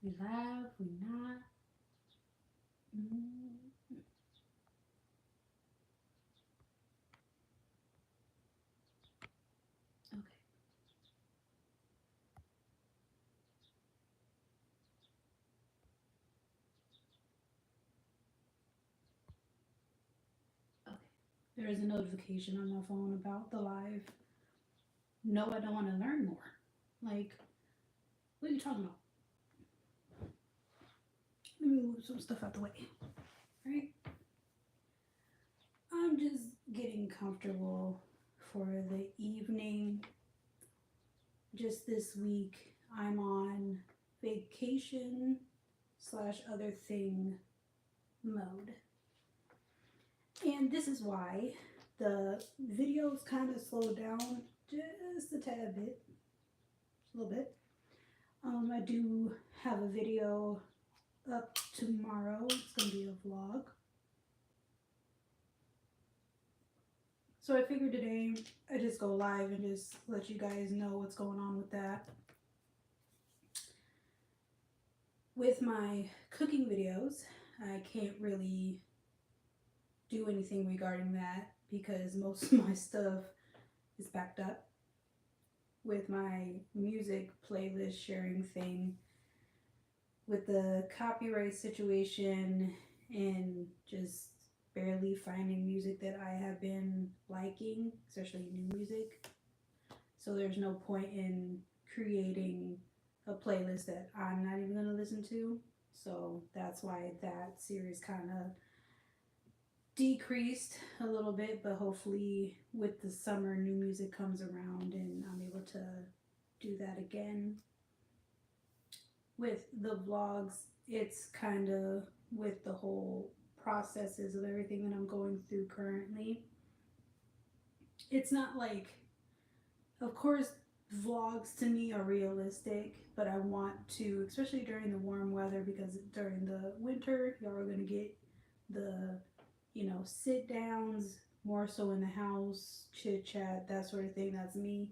We live, we not. Mm, okay, okay. There is a notification on my phone about the live. No, I don't want to learn more. Like, what are you talking about? Let me move some stuff out the way. Right? I'm just getting comfortable for the evening. Just this week, I'm on vacation slash other thing mode. And this is why the videos kind of slowed down just a tad bit, a little bit. I do have a video up tomorrow. It's going to be a vlog. So I figured today I just go live and just let you guys know what's going on with that. With my cooking videos, I can't really do anything regarding that because most of my stuff is backed up. With my music playlist sharing thing, with the copyright situation and just barely finding music that I have been liking, especially new music. So there's no point in creating a playlist that I'm not even going to listen to. So that's why that series kind of decreased a little bit, but hopefully with the summer new music comes around and I'm able to do that again. With the vlogs, it's kind of with the whole processes of everything that I'm going through currently. It's not like, of course, vlogs to me are realistic, but I want to, especially during the warm weather, because during the winter, y'all are going to get the, sit downs more so in the house, chit chat, that sort of thing. That's me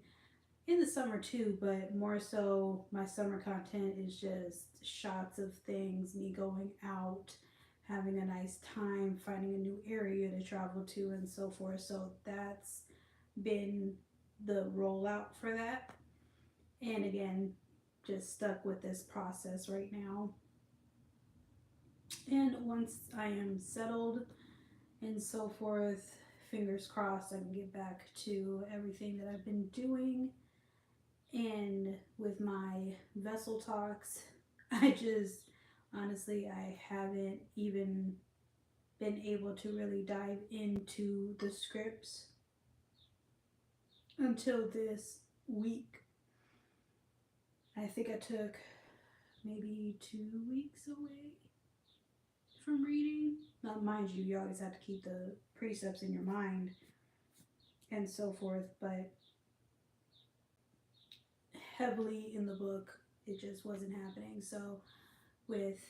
in the summer too, but more so my summer content is just shots of things, me going out, having a nice time, finding a new area to travel to, and so forth. So that's been the rollout for that. And again, just stuck with this process right now. And once I am settled and so forth, fingers crossed, I can get back to everything that I've been doing. And with my vessel talks, I just honestly, I haven't even been able to really dive into the scripts until this week. I think I took maybe 2 weeks away from reading. Now, mind you, you always have to keep the precepts in your mind and so forth, but heavily in the book, it just wasn't happening. So, with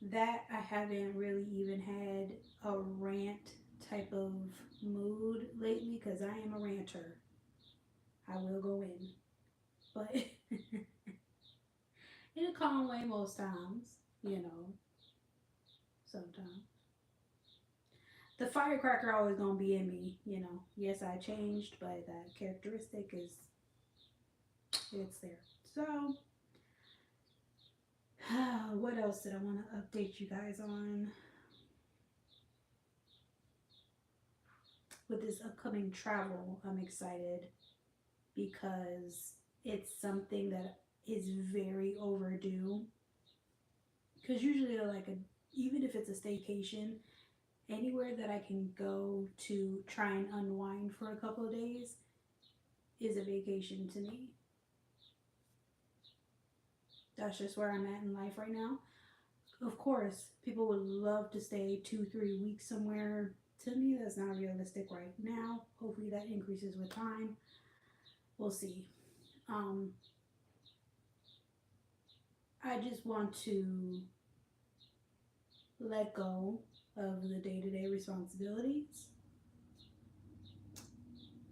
that, I haven't really even had a rant type of mood lately because I am a ranter. I will go in, but in a calm way most times, sometimes. The firecracker always gonna be in me. Yes, I changed, but that characteristic is it's there. So, what else did I want to update you guys on with this upcoming travel? I'm excited because it's something that is very overdue. Because usually, even if it's a staycation, anywhere that I can go to try and unwind for a couple of days is a vacation to me. That's just where I'm at in life right now. Of course, people would love to stay 2, 3 weeks somewhere. To me, that's not realistic right now. Hopefully, that increases with time. We'll see. Um, I just want to let go of the day to day responsibilities.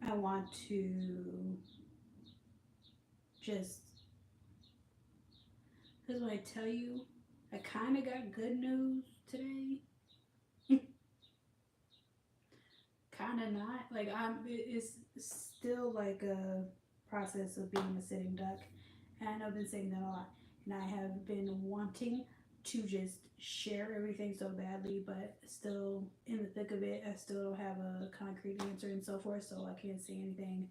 I want to just, Because when I tell you, I kind of got good news today. Kind of not. Like it's still like a process of being a sitting duck, and I've been saying that a lot. And I have been wanting to just share everything so badly, but still in the thick of it, I still don't have a concrete answer and so forth. So I can't say anything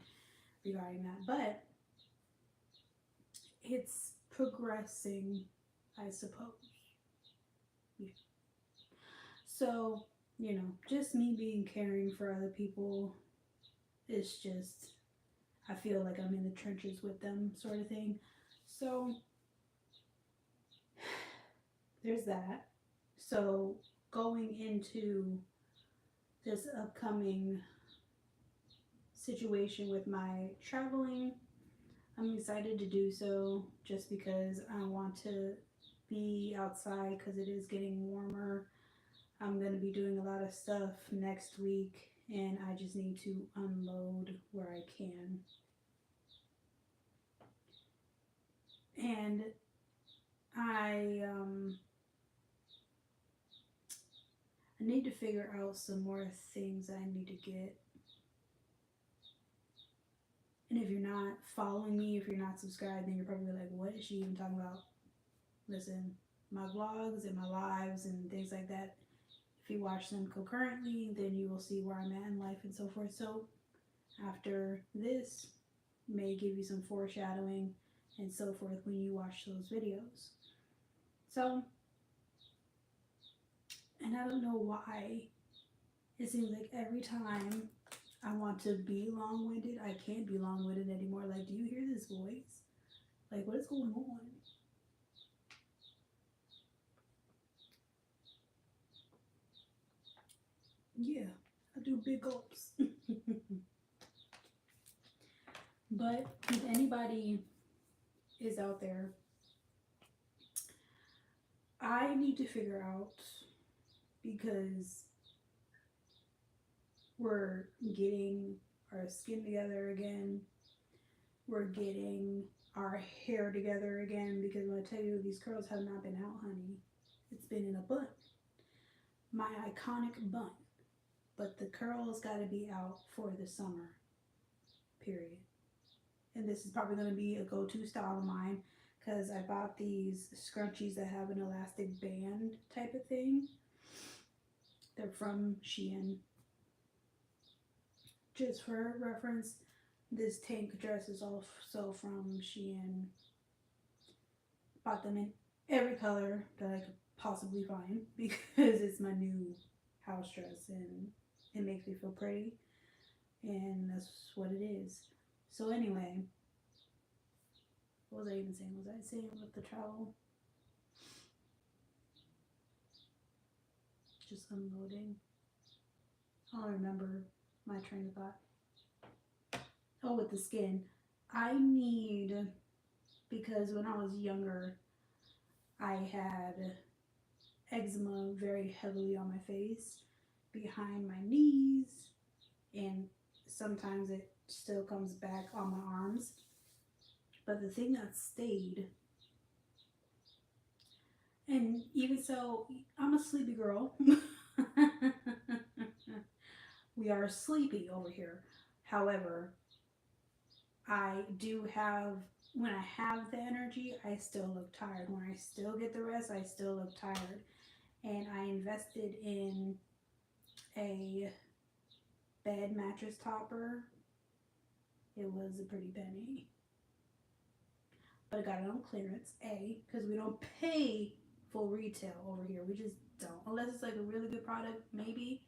regarding that. But it's progressing, I suppose. Yeah. So, just me being caring for other people is just, I feel like I'm in the trenches with them, sort of thing. So, there's that. So, going into this upcoming situation with my traveling, I'm excited to do so just because I want to be outside because it is getting warmer. I'm going to be doing a lot of stuff next week and I just need to unload where I can. And I need to figure out some more things that I need to get. And if you're not following me, if you're not subscribed, then you're probably like, what is she even talking about? Listen, my vlogs and my lives and things like that, if you watch them concurrently, then you will see where I'm at in life and so forth. So after this, may give you some foreshadowing and so forth when you watch those videos. So, and I don't know why, it seems like every time I want to be long-winded, I can't be long-winded anymore. Like, do you hear this voice? Like, what is going on? Yeah, I do big gulps. But if anybody is out there, I need to figure out, because we're getting our skin together again, we're getting our hair together again, because when I tell you these curls have not been out, honey, it's been in a bun. My iconic bun. But the curls got to be out for the summer, period. And this is probably going to be a go-to style of mine because I bought these scrunchies that have an elastic band type of thing. They're from Shein. Just for reference, this tank dress is also from Shein. Bought them in every color that I could possibly find because it's my new house dress and it makes me feel pretty. And that's what it is. So anyway, what was I even saying? Was I saying with the travel? Just unloading. I don't remember my train of thought. Oh, with the skin. I need, because when I was younger, I had eczema very heavily on my face, behind my knees, and sometimes it still comes back on my arms. But the thing that stayed, and even so, I'm a sleepy girl. We are sleepy over here. However, I do have, when I have the energy, I still look tired. When I still get the rest, I still look tired. And I invested in a bed mattress topper. It was a pretty penny. But I got it on clearance, because we don't pay full retail over here. We just don't. Unless it's like a really good product, maybe.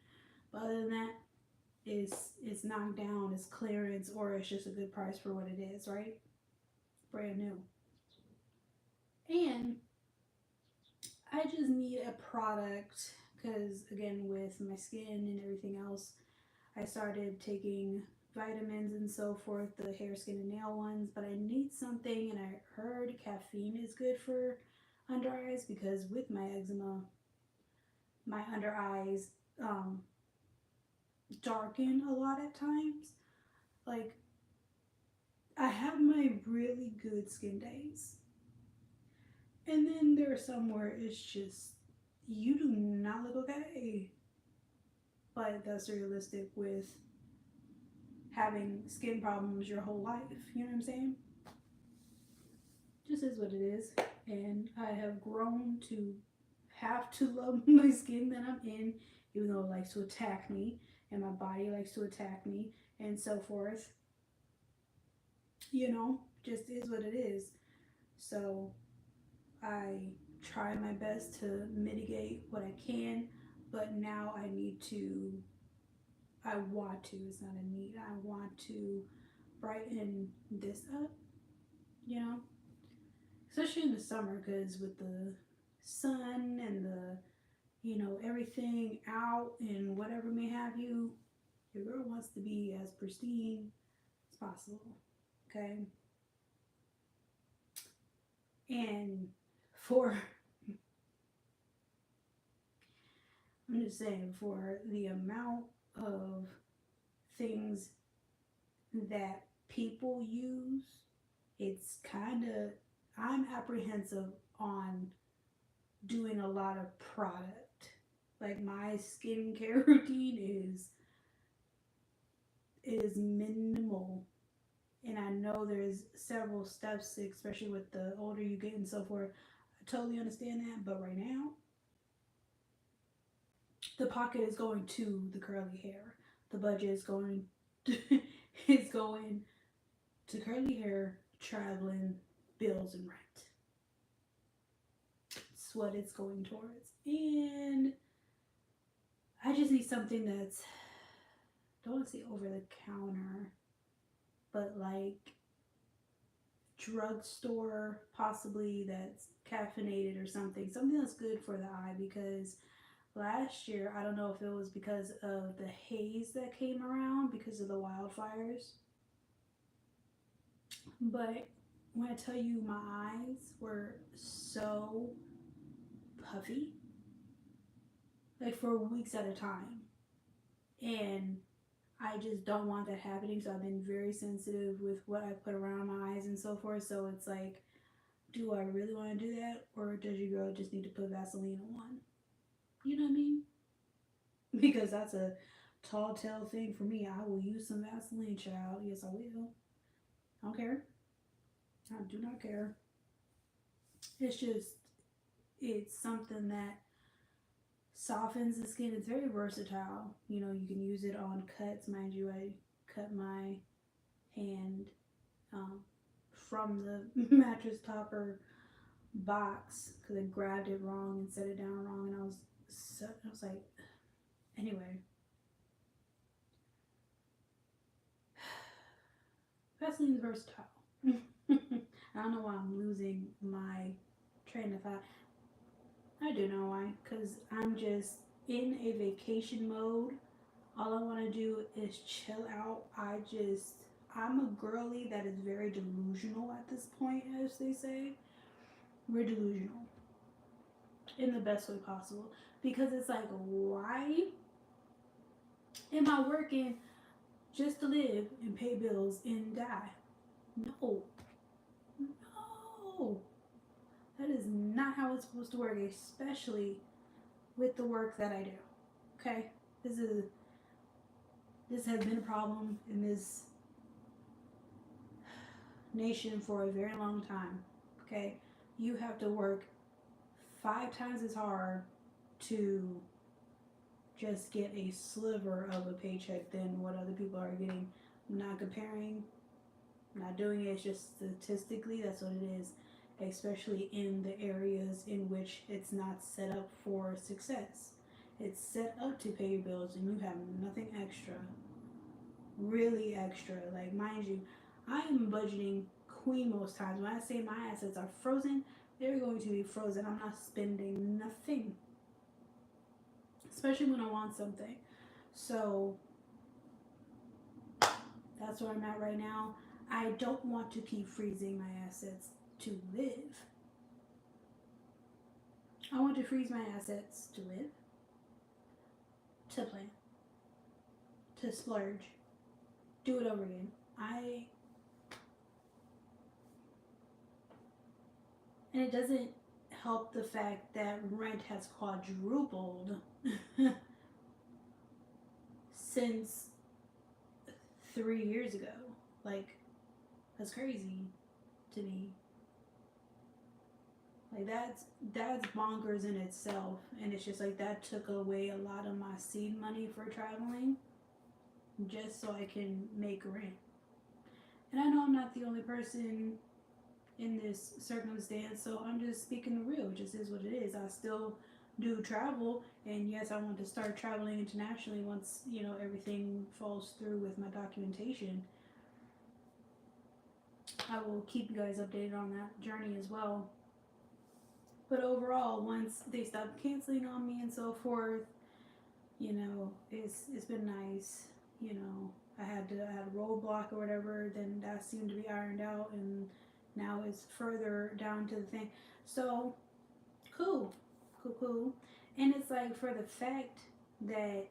But other than that, it's knocked down, it's clearance, or it's just a good price for what it is, right? Brand new. And I just need a product because, again, with my skin and everything else, I started taking vitamins and so forth, the hair, skin, and nail ones, but I need something, and I heard caffeine is good for under eyes because with my eczema, my under eyes darken a lot at times. Like, I have my really good skin days, And then there are some where it's just, you do not look okay. But that's realistic with having skin problems your whole life. You know what I'm saying? Just is what it is. And I have grown to have to love my skin that I'm in, even though it likes to attack me and my body likes to attack me and so forth. You know, just is what it is. So I try my best to mitigate what I can, but now I need to, I want to, it's not a need, I want to brighten this up, you know, especially in the summer because with the sun and the, you know, everything out and whatever may have you, your girl wants to be as pristine as possible. Okay. And for, I'm just saying, for the amount of things that people use, it's kind of, I'm apprehensive on doing a lot of product. Like my skincare routine is minimal, and I know there's several steps, especially with the older you get and so forth. I totally understand that, but right now, the pocket is going to the curly hair. The budget is going is going to curly hair, traveling, bills, and rent. It's what it's going towards, and I just need something that's, don't want to say over the counter, but like drugstore, possibly that's caffeinated or something. Something that's good for the eye because last year, I don't know if it was because of the haze that came around because of the wildfires, but when I tell you my eyes were so puffy, like for weeks at a time. And I just don't want that happening. So I've been very sensitive with what I put around my eyes and so forth. So it's like, do I really want to do that? Or does your girl just need to put Vaseline on one? You know what I mean? Because that's a tall tale thing for me. I will use some Vaseline, child. Yes, I will. I don't care. I do not care. It's just, it's something that softens the skin. It's very versatile. You know, you can use it on cuts. Mind you, I cut my hand um, from the mattress topper box because I grabbed it wrong and set it down wrong, and I was like, anyway, Vaseline's versatile. I don't know why I'm losing my train of thought. I do know why, because I'm just in a vacation mode. All I want to do is chill out. I'm a girly that is very delusional at this point, as they say. We're delusional in the best way possible. Because it's like, why am I working just to live and pay bills and die? No. No. That is not how it's supposed to work, especially with the work that I do. Okay? This is this has been a problem in this nation for a very long time. Okay? You have to work 5 times as hard to just get a sliver of a paycheck than what other people are getting. I'm not comparing, I'm not doing it, it's just statistically that's what it is, especially in the areas in which it's not set up for success. It's set up to pay your bills and you have nothing extra. Really extra. Like, mind you, I am budgeting queen most times. When I say my assets are frozen, they're going to be frozen. I'm not spending nothing, especially when I want something. So that's where I'm at right now. I don't want to keep freezing my assets to live. I want to freeze my assets to live, to plan, to splurge, do it over again. And it doesn't help the fact that rent has quadrupled since 3 years ago. Like, that's crazy to me. Like that's bonkers in itself, and it's just like that took away a lot of my seed money for traveling, just so I can make rent. And I know I'm not the only person in this circumstance, so I'm just speaking the real. It just is what it is. I still do travel, and yes, I want to start traveling internationally once everything falls through with my documentation. I will keep you guys updated on that journey as well. But overall, once they stopped canceling on me and so forth, it's been nice. I had a roadblock or whatever, then that seemed to be ironed out, and now it's further down to the thing. So cool, cool, cool. And it's like, for the fact that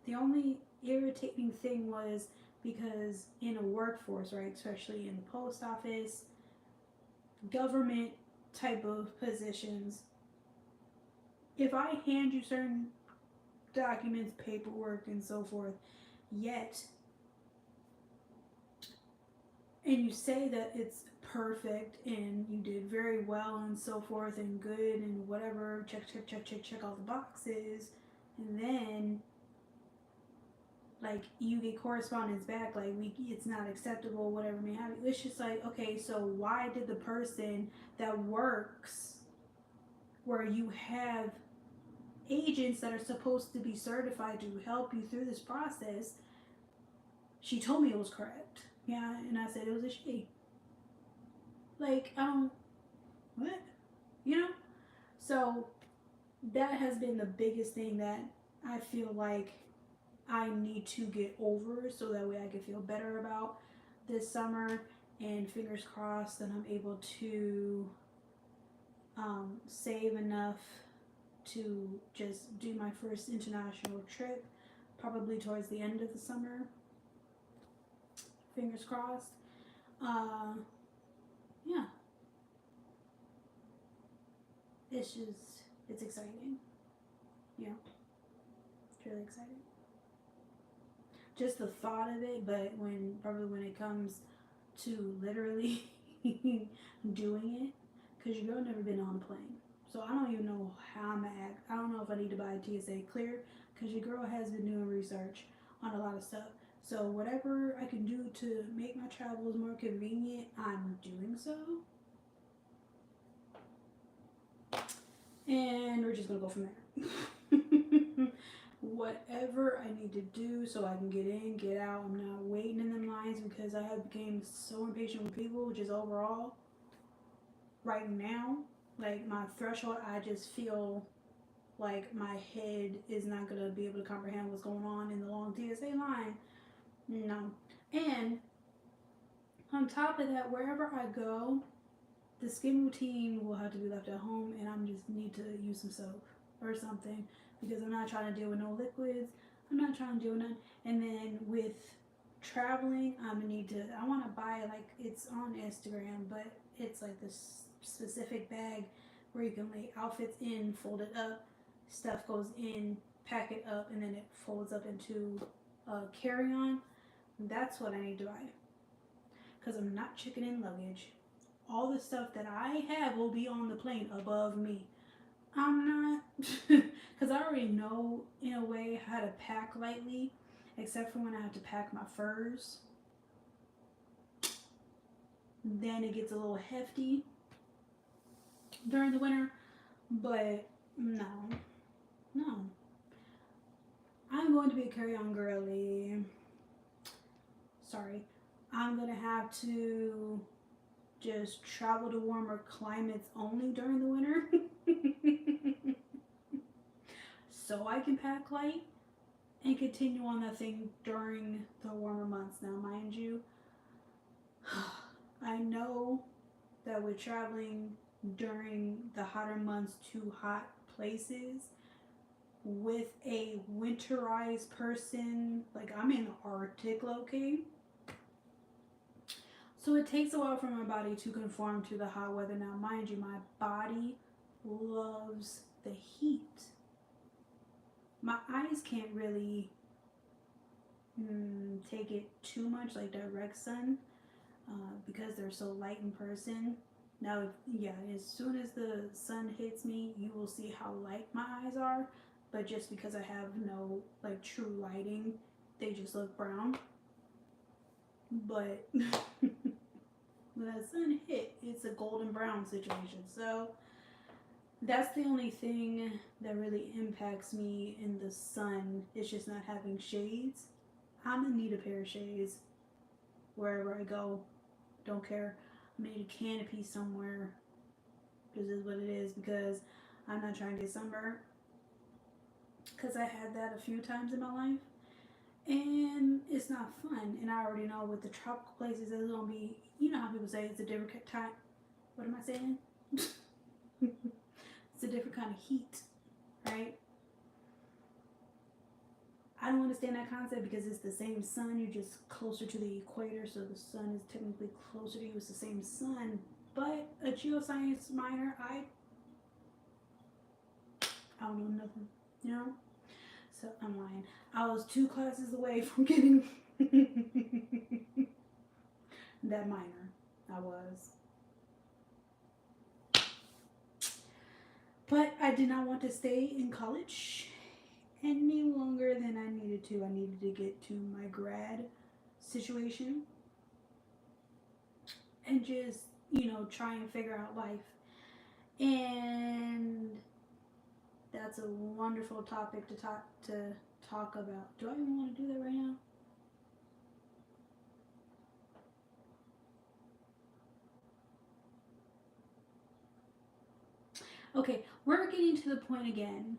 the only irritating thing was because in a workforce, right, especially in the post office, government type of positions, if I hand you certain documents, paperwork, and so forth, yet, and you say that it's perfect and you did very well and so forth and good and whatever, check all the boxes, and then like you get correspondence back like it's not acceptable, whatever may have you. It's just like, okay, so why did the person that works where you have agents that are supposed to be certified to help you through this process, she told me it was correct, yeah, and I said it was a she. Like, I don't, what, so that has been the biggest thing that I feel like I need to get over, so that way I can feel better about this summer, and fingers crossed that I'm able to save enough to just do my first international trip, probably towards the end of the summer. Fingers crossed. Yeah. It's exciting. Yeah. It's really exciting. Just the thought of it, but when it comes to literally doing it, because your girl never been on a plane. So I don't even know how I'm gonna act. I don't know if I need to buy a TSA clear, because your girl has been doing research on a lot of stuff. So whatever I can do to make my travels more convenient, I'm doing so. And we're just gonna go from there. Whatever I need to do so I can get in, get out. I'm not waiting in them lines, because I have become so impatient with people, just overall. Right now, like my threshold, I just feel like my head is not gonna be able to comprehend what's going on in the long TSA line. No. And on top of that, wherever I go, the skin routine will have to be left at home, and I'm just need to use some soap or something, because I'm not trying to deal with no liquids. I'm not trying to deal with none. And then with traveling, I'm gonna need to, I want to buy, like, it's on Instagram, but it's like this specific bag where you can lay outfits in, fold it up, stuff goes in, pack it up, and then it folds up into a carry-on. That's what I need to buy, because I'm not checking in luggage. All the stuff that I have will be on the plane above me. I'm not, because I already know in a way how to pack lightly, except for when I have to pack my furs. Then it gets a little hefty during the winter, but no. I'm going to be a carry-on girly. Sorry. I'm going to have to just travel to warmer climates only during the winter. So I can pack light and continue on that thing during the warmer months. Now, mind you, I know that with traveling during the hotter months to hot places, with a winterized person, like I'm in the Arctic low-key, so it takes a while for my body to conform to the hot weather. Now, mind you, my body loves the heat. My eyes can't really take it too much, like direct sun, because they're so light in person. Now, yeah, as soon as the sun hits me, you will see how light my eyes are. But just because I have no like true lighting, they just look brown. But when that sun hit, it's a golden brown situation. So that's the only thing that really impacts me in the sun. It's just not having shades. I'm gonna need a pair of shades wherever I go. Don't care. I'm gonna need a canopy somewhere. This is what it is because I'm not trying to get sunburned. Because I had that a few times in my life. And it's not fun. And I already know with the tropical places, it's gonna be, you know how people say it's a different type. What am I saying? It's a different kind of heat, right? I don't understand that concept because it's the same sun. You're just closer to the equator, so the sun is technically closer to you. It's the same sun. But a geoscience minor, I don't know nothing, you know? So I'm lying. I was 2 classes away from getting that minor. I was. But I did not want to stay in college any longer than I needed to. I needed to get to my grad situation and just, try and figure out life. And that's a wonderful topic to talk about. Do I even want to do that right now? Okay, we're getting to the point again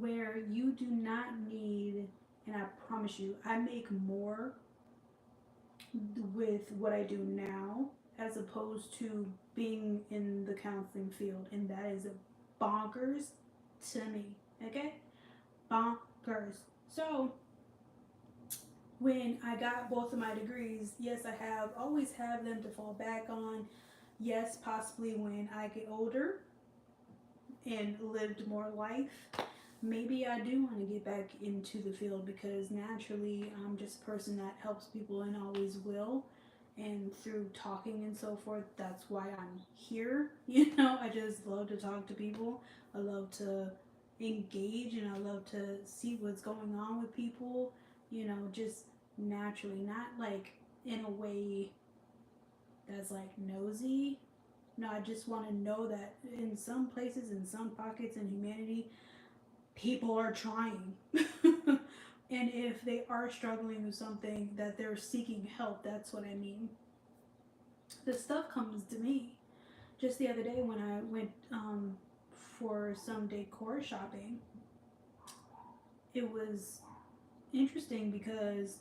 where you do not need, and I promise you, I make more with what I do now as opposed to being in the counseling field, and that is bonkers to me. Okay, bonkers. So when I got both of my degrees, yes, I have always have them to fall back on. Yes, possibly when I get older and lived more life, maybe I do want to get back into the field because naturally I'm just a person that helps people and always will. And through talking and so forth, that's why I'm here. I just love to talk to people. I love to engage and I love to see what's going on with people, just naturally, not like in a way that's like nosy. No, I just want to know that in some places, in some pockets in humanity, people are trying. And if they are struggling with something, that they're seeking help. That's what I mean. The stuff comes to me. Just the other day when I went for some decor shopping, it was interesting because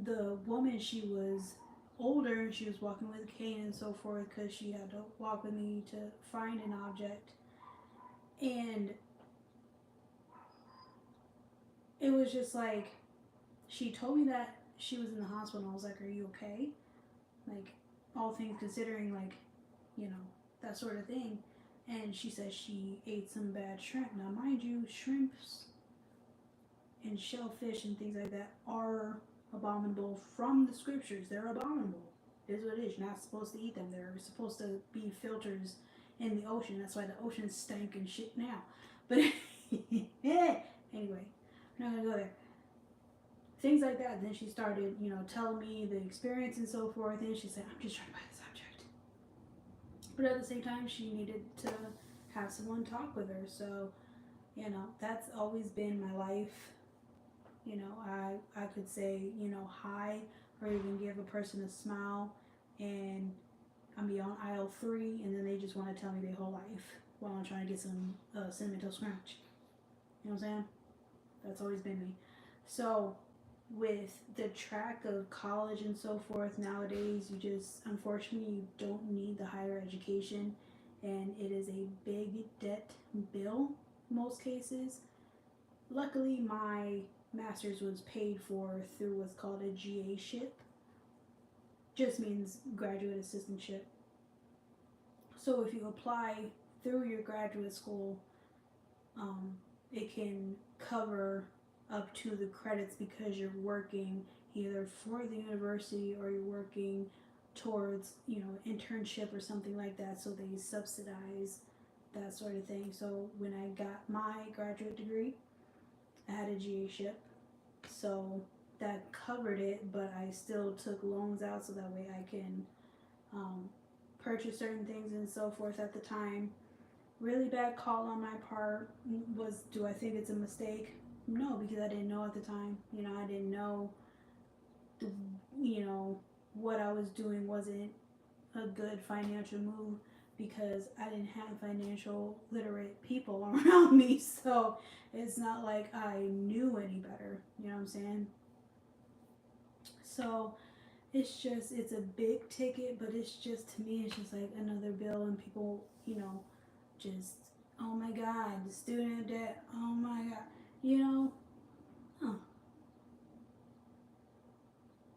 the woman, she was older and she was walking with a cane and so forth because she had to walk with me to find an object. And it was just like, she told me that she was in the hospital. And I was like, are you okay? Like, all things considering, like, that sort of thing. And she said she ate some bad shrimp. Now, mind you, shrimps and shellfish and things like that are abominable from the scriptures. They're abominable. It is what it is. You're not supposed to eat them. They're supposed to be filters in the ocean. That's why the ocean stank and shit now. But anyway, I'm not gonna go there. Things like that. Then she started, telling me the experience and so forth. And she said, I'm just trying to buy this object. But at the same time, she needed to have someone talk with her. So, that's always been my life. I could say, hi, or even give a person a smile, and I'm be on aisle 3, and then they just want to tell me their whole life while I'm trying to get some cinnamon toast crunch. You know what I'm saying? That's always been me. So, with the track of college and so forth, nowadays, you just, unfortunately, you don't need the higher education, and it is a big debt bill in most cases. Luckily, my master's was paid for through what's called a GA-ship. Just means graduate assistantship. So if you apply through your graduate school, um, it can cover up to the credits because you're working either for the university or you're working towards, you know, internship or something like that. So they subsidize that sort of thing. So when I got my graduate degree, I had a GA ship, so that covered it. But I still took loans out so that way I can um, purchase certain things and so forth at the time. Really bad call on my part. Was, do I think it's a mistake? No, because I didn't know at the time. You know, I didn't know the, you know, what I was doing wasn't a good financial move because I didn't have financial literate people around me. So it's not like I knew any better. You know what I'm saying? So it's just, it's a big ticket, but it's just, to me, it's just like another bill, and people, you know, just, oh my God, the student debt, oh my God, you know, oh,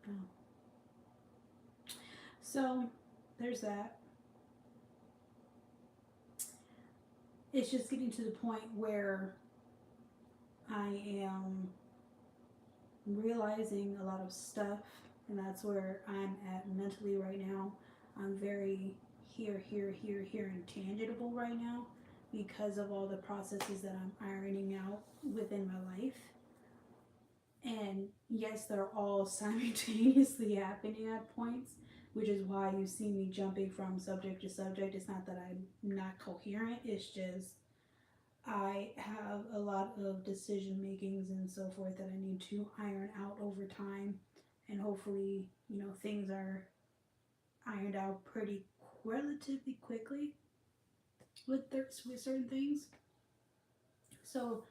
no. So there's that. It's just getting to the point where I am realizing a lot of stuff, and that's where I'm at mentally right now. I'm very here, and tangible right now because of all the processes that I'm ironing out within my life. And yes, they're all simultaneously happening at points, which is why you see me jumping from subject to subject. It's not that I'm not coherent, it's just I have a lot of decision makings and so forth that I need to iron out over time. And hopefully, you know, things are ironed out pretty relatively quickly with certain things. So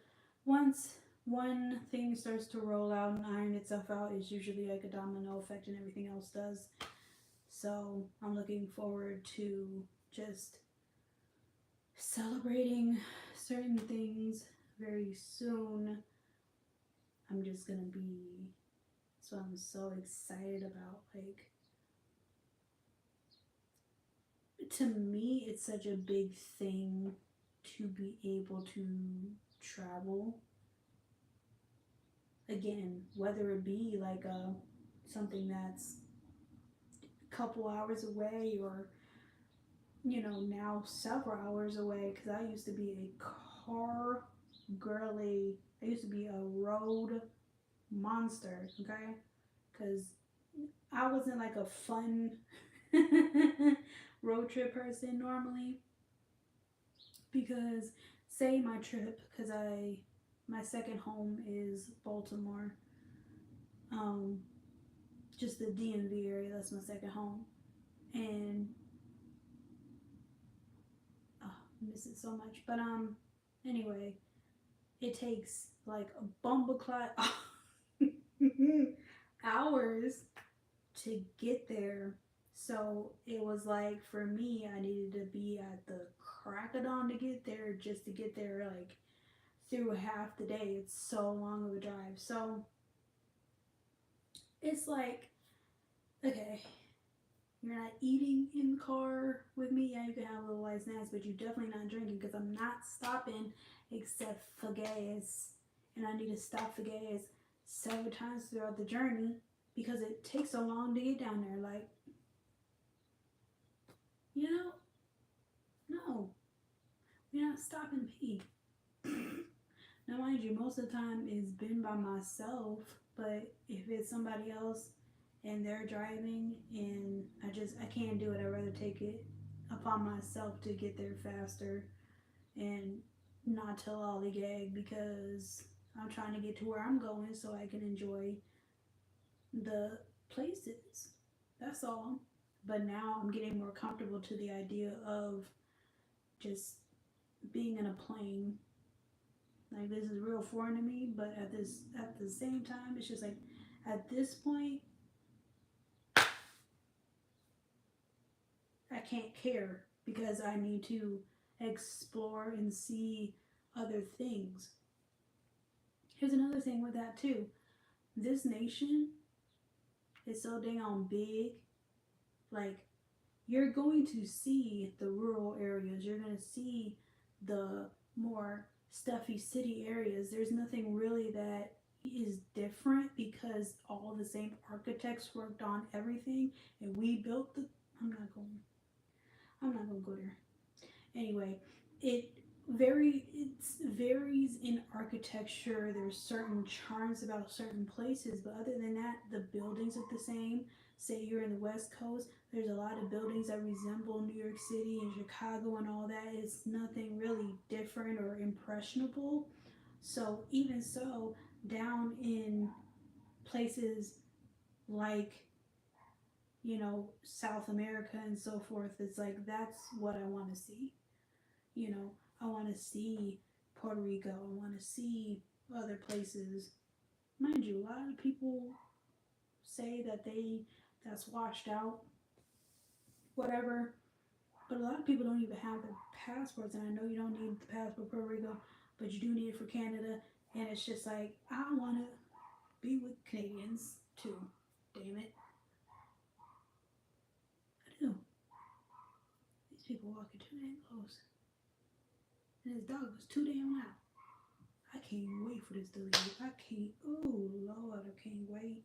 once one thing starts to roll out and iron itself out, it's usually like a domino effect and everything else does. So I'm looking forward to just celebrating certain things very soon. I'm just gonna be, so I'm so excited about, like, to me it's such a big thing to be able to travel again, whether it be like a something that's a couple hours away, or you know, now several hours away, because I used to be a car girly. I used to be a road monster, okay? Because I wasn't like a fun road trip person normally. Because, say my trip, because my second home is Baltimore, um, just the DMV area, that's my second home. And, oh, I miss it so much. But, anyway, it takes like a bumbleclad hours to get there. So it was like, for me, I needed to be at the crack of dawn to get there, just to get there like through half the day. It's so long of a drive. So it's like, okay, you're not eating in the car with me. Yeah, you can have a little light snacks, but you're definitely not drinking, because I'm not stopping except for gas. And I need to stop for gas several times throughout the journey because it takes so long to get down there. Like, you know, no, we're not stopping to pee. Now, mind you, most of the time it's been by myself, but if it's somebody else and they're driving and I can't do it, I'd rather take it upon myself to get there faster and not to lollygag, because I'm trying to get to where I'm going so I can enjoy the places. That's all. But now I'm getting more comfortable to the idea of just being in a plane. Like, this is real foreign to me, but at the same time, it's just like, at this point, I can't care because I need to explore and see other things. Here's another thing with that too. This nation is so dang on big. Like, you're going to see the rural areas. You're going to see the more stuffy city areas. There's nothing really that is different because all the same architects worked on everything and we built the I'm not going I'm not gonna go there. Anyway, it it varies in architecture. There's certain charms about certain places, but other than that, the buildings are the same. Say you're in the West Coast, there's a lot of buildings that resemble New York City and Chicago and all that. It's nothing really different or impressionable. So even so, down in places like South America and so forth, it's like that's what I want to see. you know, I want to see Puerto Rico. I want to see other places. Mind you, a lot of people say that that's washed out, whatever. But a lot of people don't even have their passports, and I know you don't need the passport for Puerto Rico, but you do need it for Canada. And it's just like I want to be with Canadians too. Damn it, I do. These people walking too damn close, and his dog was too damn loud. I can't wait for this to leave. I can't. Oh Lord, I can't wait.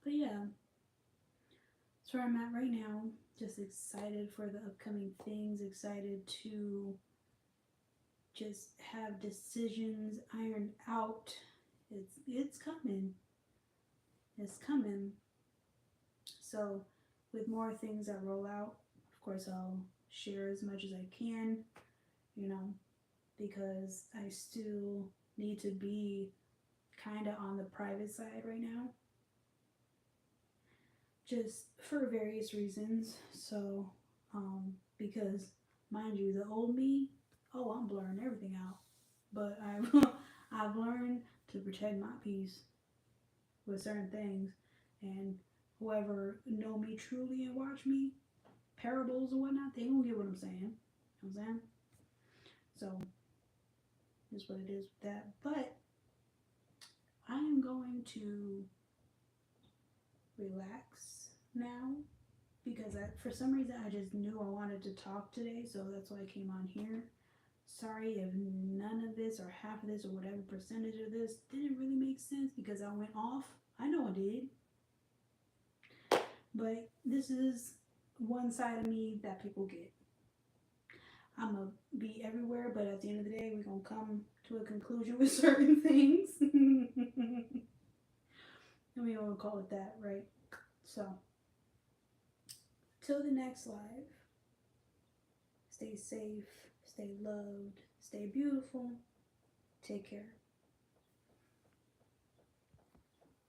But yeah, that's where I'm at right now. Just excited for the upcoming things. Excited to just have decisions ironed out. It's coming. It's coming. So with more things that roll out, of course I'll share as much as I can. You know, because I still need to be kind of on the private side right now, just for various reasons. So, because mind you, the old me, oh, I'm blurring everything out, but I've I've learned to protect my peace with certain things, and whoever know me truly and watch me, parables or whatnot, they gonna get what I'm saying. You know what I'm saying? So, is what it is with that. But I am going to relax now because for some reason I just knew I wanted to talk today, so that's why I came on here. Sorry if none of this or half of this or whatever percentage of this didn't really make sense because I went off. I know I did. But this is one side of me that people get. I'm going to be everywhere, but at the end of the day, we're going to come to a conclusion with certain things. And we all call it that, right? So, till the next live, stay safe, stay loved, stay beautiful. Take care.